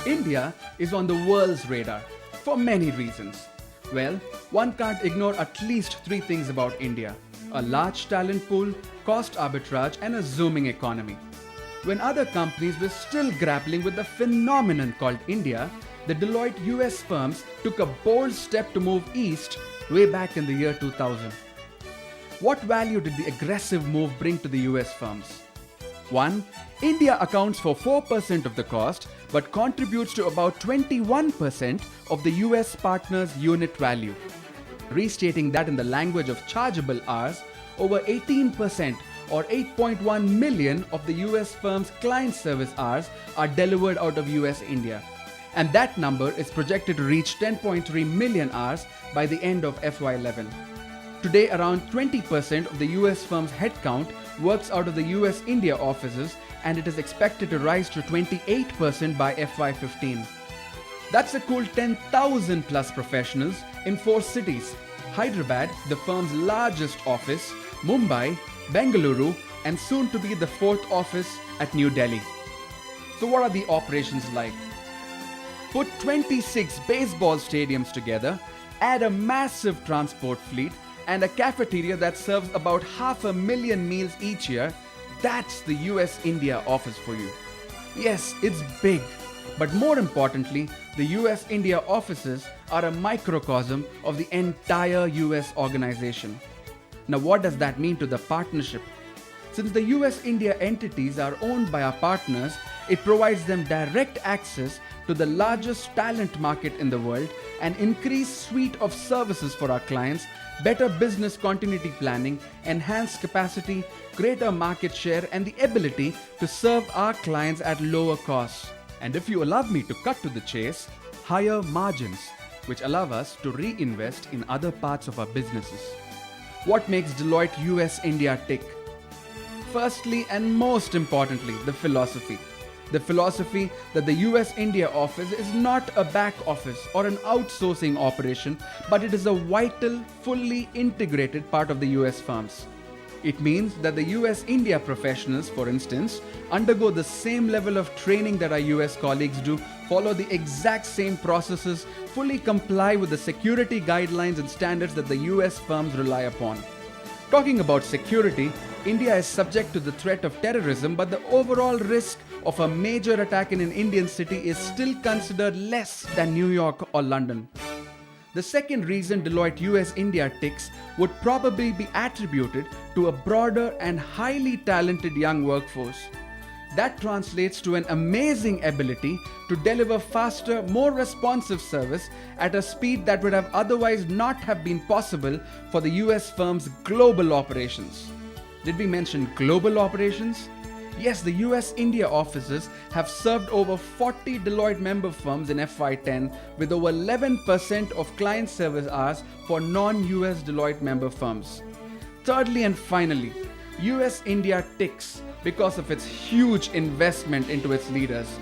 India is on the world's radar for many reasons. Well, one can't ignore at least three things about India: a large talent pool, cost arbitrage, and a zooming economy. When other companies were still grappling with the phenomenon called India, the Deloitte US firms took a bold step to move east way back in the year 2000. What value did the aggressive move bring to the US firms? 1. India accounts for 4% of the cost but contributes to about 21% of the US partner's unit value. Restating that in the language of chargeable hours, over 18% or 8.1 million of the US firm's client service hours are delivered out of US India. And that number is projected to reach 10.3 million hours by the end of FY11. Today, around 20% of the US firm's headcount works out of the US India offices, and it is expected to rise to 28% by FY15. That's a cool 10,000 plus professionals in 4 cities: Hyderabad, the firm's largest office, Mumbai, Bengaluru, and soon to be the 4th office at New Delhi. So what are the operations like? Put 26 baseball stadiums together, add a massive transport fleet, and a cafeteria that serves about 500,000 meals each year. That's the US India office for you. Yes, it's big, but more importantly, the US India offices are a microcosm of the entire US organization. Now, what does that mean to the partnership? Since the US India entities are owned by our partners, it provides them direct access to the largest talent market in the world, an increased suite of services for our clients, better business continuity planning, enhanced capacity, greater market share, and the ability to serve our clients at lower costs. And if you allow me to cut to the chase, higher margins, which allow us to reinvest in other parts of our businesses. What makes Deloitte US India tick? Firstly and most importantly, the philosophy. The philosophy that the US India office is not a back office or an outsourcing operation, but it is a vital, fully integrated part of the US firms. It means that the US India professionals, for instance, undergo the same level of training that our US colleagues do, follow the exact same processes, fully comply with the security guidelines and standards that the US firms rely upon. Talking about security, India is subject to the threat of terrorism, but the overall risk of a major attack in an Indian city is still considered less than New York or London. The second reason Deloitte US India ticks would probably be attributed to a broader and highly talented young workforce. That translates to an amazing ability to deliver faster, more responsive service at a speed that would have otherwise not have been possible for the US firm's global operations. Did we mention global operations? Yes, the US India offices have served over 40 Deloitte member firms in FY10 with over 11% of client service hours for non-US Deloitte member firms. Thirdly and finally, US India ticks because of its huge investment into its leaders.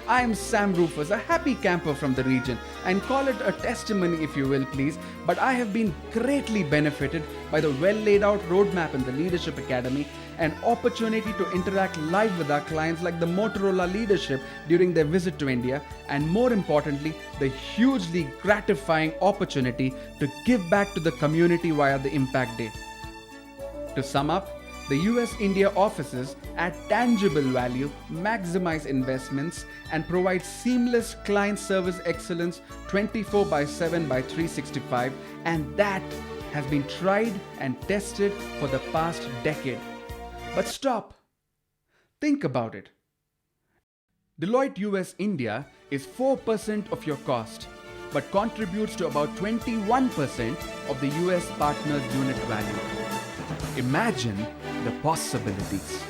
I am Sam Rufus, a happy camper from the region, and call it a testimony if you will please, but I have been greatly benefited by the well laid out roadmap in the Leadership Academy, an opportunity to interact live with our clients like the Motorola leadership during their visit to India, and more importantly, the hugely gratifying opportunity to give back to the community via the Impact Day. To sum up, the US India offices add tangible value, maximize investments, and provide seamless client service excellence 24/7 by 365, and that has been tried and tested for the past decade. But stop. Think about it. Deloitte US India is 4% of your cost, but contributes to about 21% of the US partner's unit value. Imagine the possibilities.